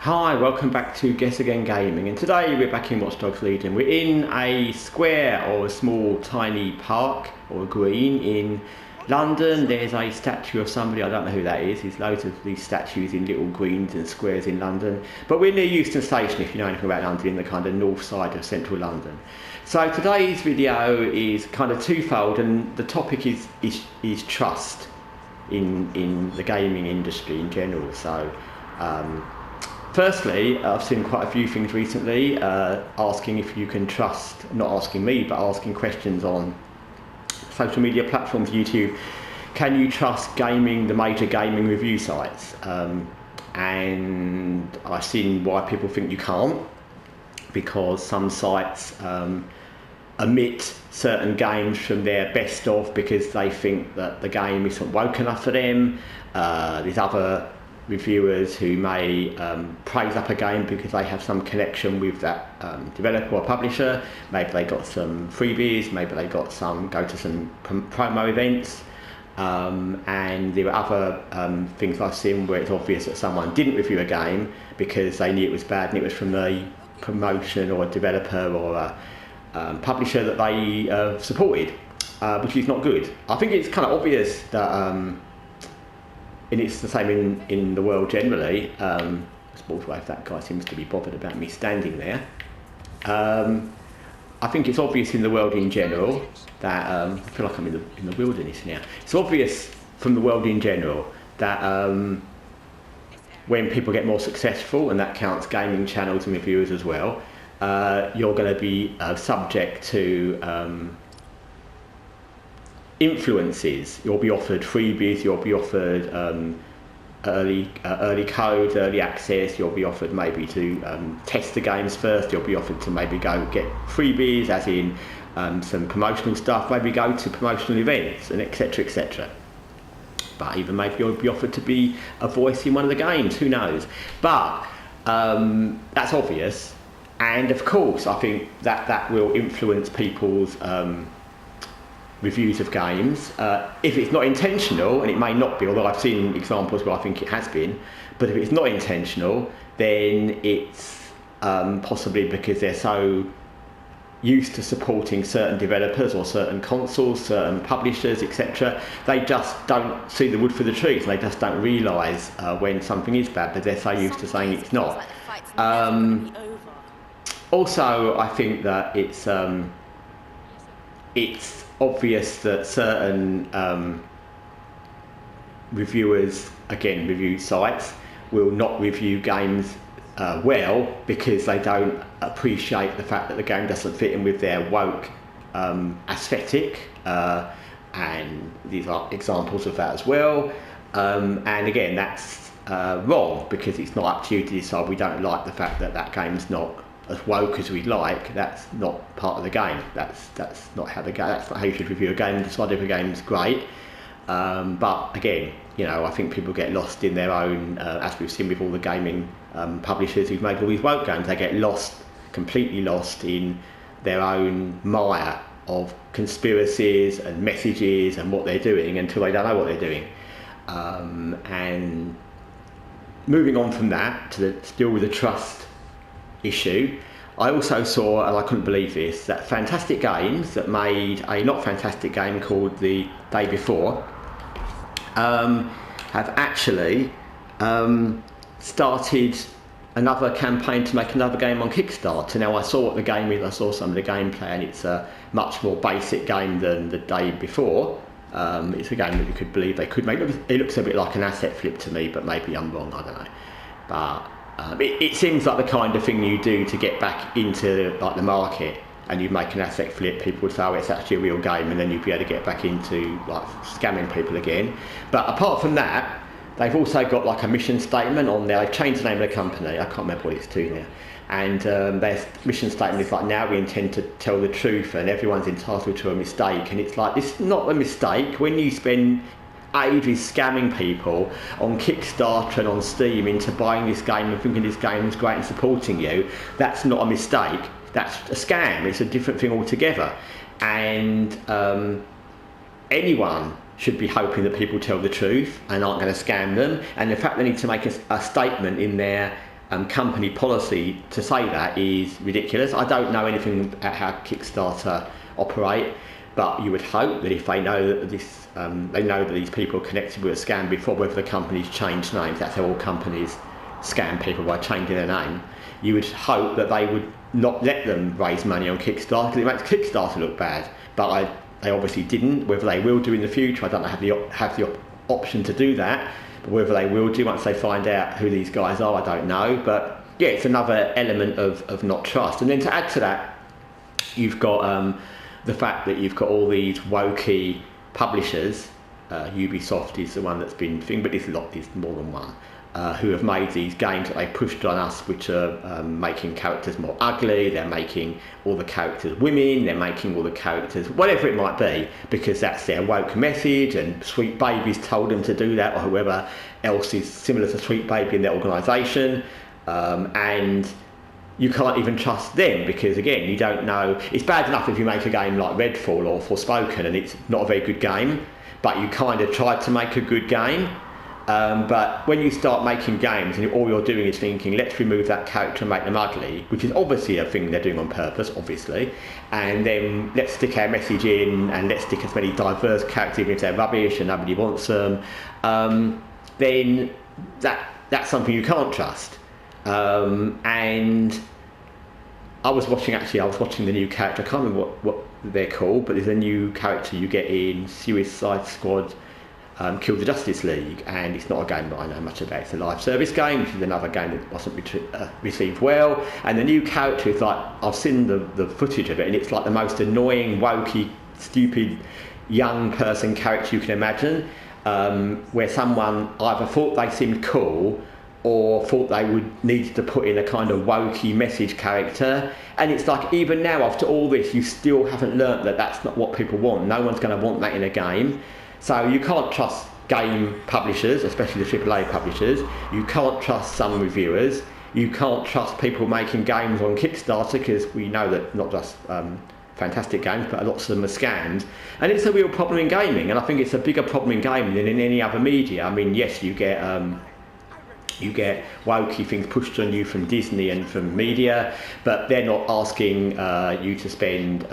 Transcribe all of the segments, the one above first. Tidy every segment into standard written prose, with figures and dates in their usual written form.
Hi, welcome back to Guessagaingaming, and today we're back in Watch Dogs Legion. We're in a square or a small tiny park or a green in London. There's a statue of somebody, I don't know who that is. There's loads of these statues in little greens and squares in London. But we're near Euston Station, if you know anything about London, in the kind of north side of central London. So today's video is kind of twofold, and the topic is trust in the gaming industry in general. So firstly, I've seen quite a few things recently asking if you can trust, not asking me, but asking questions on social media platforms, YouTube, can you trust the major gaming review sites? And I've seen why people think you can't, because some sites omit certain games from their best of because they think that the game isn't woke enough for them. There's other reviewers who may praise up a game because they have some connection with that developer or publisher. Maybe they got some freebies, maybe they got go to some promo events, and there are other things I've seen where it's obvious that someone didn't review a game because they knew it was bad and it was from the promotion or a developer or a publisher that they supported, which is not good. I think it's kind of obvious that and it's the same in the world generally. Sportswave, that guy seems to be bothered about me standing there. I think it's obvious in the world in general that I feel like I'm in the wilderness now. It's obvious from the world in general that when people get more successful, and that counts gaming channels and reviewers as well, you're going to be subject to influences. You'll be offered freebies, you'll be offered early code, early access, you'll be offered maybe to test the games first, you'll be offered to maybe go get freebies, as in some promotional stuff, maybe go to promotional events, and etc, etc. But even maybe you'll be offered to be a voice in one of the games, who knows. But that's obvious, and of course I think that will influence people's reviews of games, if it's not intentional, and it may not be, although I've seen examples where I think it has been, but if it's not intentional, then it's possibly because they're so used to supporting certain developers or certain consoles, certain publishers, etc. They just don't see the wood for the trees, and they just don't realise when something is bad, but they're so used to saying it's not. Also, I think that it's obvious that certain reviewers, again review sites, will not review games well because they don't appreciate the fact that the game doesn't fit in with their woke aesthetic, and these are examples of that as well. And again, that's wrong, because it's not up to you to decide we don't like the fact that that game's not as woke as we'd like. That's not part of the game. That's not how that's not how you should review a game and decide if a game's great. But again, you know, I think people get lost in their own, as we've seen with all the gaming publishers who've made all these woke games, they get completely lost in their own mire of conspiracies and messages and what they're doing until they don't know what they're doing. And moving on from that to deal with the trust issue, I also saw, and I couldn't believe this, that Fantastic Games that made a not fantastic game called The Day Before have actually started another campaign to make another game on Kickstarter. Now, I saw what the game is, I saw some of the gameplay, and it's a much more basic game than The Day Before. It's a game that you could believe they could make. It looks a bit like an asset flip to me, but maybe I'm wrong, I don't know. But it seems like the kind of thing you do to get back into like the market, and you make an asset flip. People would say, oh, it's actually a real game, and then you'd be able to get back into like scamming people again. But apart from that, they've also got like a mission statement on there. They've changed the name of the company, I can't remember what it's to now, and their mission statement is like, now we intend to tell the truth and everyone's entitled to a mistake. And it's like, this is not a mistake. When you spend ages scamming people on Kickstarter and on Steam into buying this game and thinking this game is great and supporting you, that's not a mistake, that's a scam. It's a different thing altogether. And anyone should be hoping that people tell the truth and aren't going to scam them. And the fact they need to make a statement in their company policy to say that is ridiculous. I don't know anything about how Kickstarter operate, but you would hope that if they know that these people are connected with a scam before, whether the company's changed names, that's how all companies scam people, by changing their name. You would hope that they would not let them raise money on Kickstarter, because it makes Kickstarter look bad. But they obviously didn't. Whether they will do in the future, I don't have the option to do that. But whether they will do once they find out who these guys are, I don't know. But yeah, it's another element of not trust. And then to add to that, you've got the fact that you've got all these wokey publishers. Ubisoft is the one that's been thing, but there's more than one. Who have made these games that they pushed on us, which are making characters more ugly, they're making all the characters women, they're making all the characters whatever it might be, because that's their woke message, and Sweet Baby's told them to do that, or whoever else is similar to Sweet Baby in their organisation, and you can't even trust them, because again, you don't know. It's bad enough if you make a game like Redfall or Forspoken and it's not a very good game, but you kind of tried to make a good game. But when you start making games and all you're doing is thinking, let's remove that character and make them ugly, which is obviously a thing they're doing on purpose, obviously, and then let's stick our message in and let's stick as many diverse characters even if they're rubbish and nobody wants them, then that's something you can't trust. And I was watching the new character, I can't remember what they're called, but there's a new character you get in Suicide Squad, Kill the Justice League, and it's not a game that I know much about. It's a live service game, which is another game that wasn't received well, and the new character is like, I've seen the footage of it, and it's like the most annoying, wokey, stupid young person character you can imagine, where someone either thought they seemed cool or thought they would need to put in a kind of wokey message character. And it's like, even now after all this, you still haven't learnt that that's not what people want. No one's going to want that in a game. So you can't trust game publishers, especially the AAA publishers. You can't trust some reviewers. You can't trust people making games on Kickstarter, because we know that not just fantastic games, but lots of them are scams. And it's a real problem in gaming, and I think it's a bigger problem in gaming than in any other media. I mean, yes, you get wokey things pushed on you from Disney and from media, but they're not asking you to spend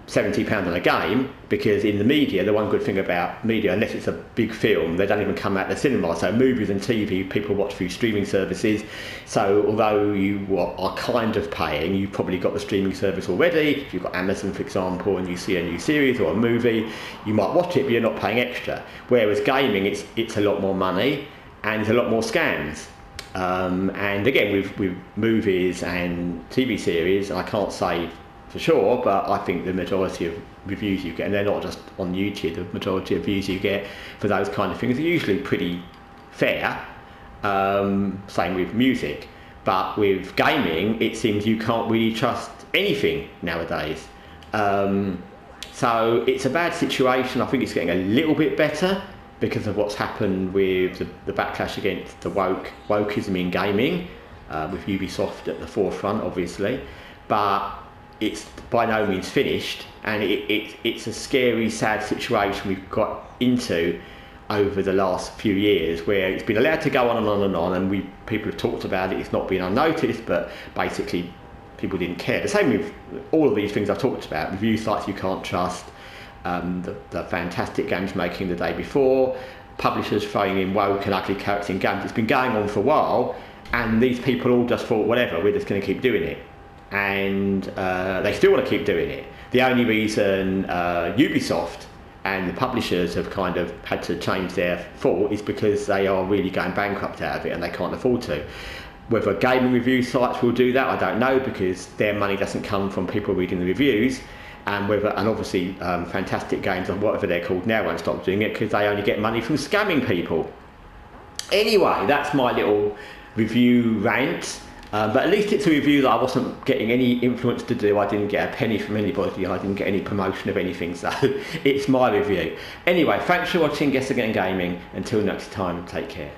£70 on a game, because in the media, the one good thing about media, unless it's a big film, they don't even come out the cinema. So movies and TV, people watch through streaming services. So although you are kind of paying, you've probably got the streaming service already. If you've got Amazon, for example, and you see a new series or a movie, you might watch it, but you're not paying extra. Whereas gaming, it's a lot more money and there's a lot more scams. And again, with movies and TV series, I can't say for sure, but I think the majority of reviews you get, and they're not just on YouTube, the majority of views you get for those kind of things are usually pretty fair. Same with music, but with gaming, it seems you can't really trust anything nowadays. So it's a bad situation. I think it's getting a little bit better because of what's happened with the backlash against the wokeism in gaming, with Ubisoft at the forefront, obviously, but it's by no means finished, and it's a scary, sad situation we've got into over the last few years, where it's been allowed to go on and on and on, and people have talked about it, it's not been unnoticed, but basically people didn't care. The same with all of these things I've talked about, review sites you can't trust, the fantastic games making the day before, publishers throwing in woke and ugly characters in games. It's been going on for a while, and these people all just thought, whatever, we're just going to keep doing it. And they still want to keep doing it. The only reason Ubisoft and the publishers have kind of had to change their thought is because they are really going bankrupt out of it and they can't afford to. Whether gaming review sites will do that, I don't know, because their money doesn't come from people reading the reviews, and obviously Fantastic Games or whatever they're called now won't stop doing it because they only get money from scamming people. Anyway, that's my little review rant. But at least it's a review that I wasn't getting any influence to do. I didn't get a penny from anybody. I didn't get any promotion of anything. So it's my review. Anyway, thanks for watching Guessagaingaming. Until next time, take care.